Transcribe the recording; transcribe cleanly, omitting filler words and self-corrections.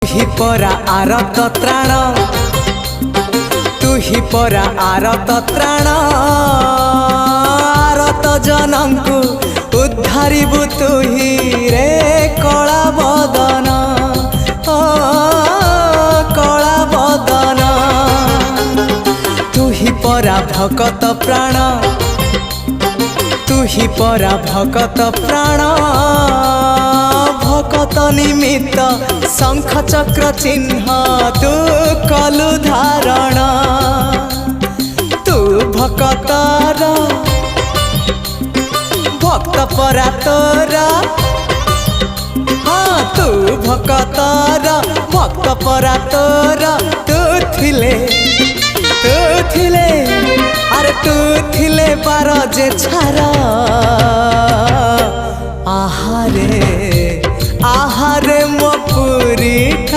ही परा आरत त्राण तू ही परा आरत त्राण आरत जनंकु उद्धारिबु तू ही रे कला बदन ओ कला बदन तू ही परा भकत प्राण तू ही परा भकत प्राण भकत निमित्त शंख चक्र चिन्ह तू कलु धारण तू भकतर भक्त परा तोर हाँ तू भकतर भक्त परा तोर तू थिले अरे तू थिले पार जे छारा आहारे आहारे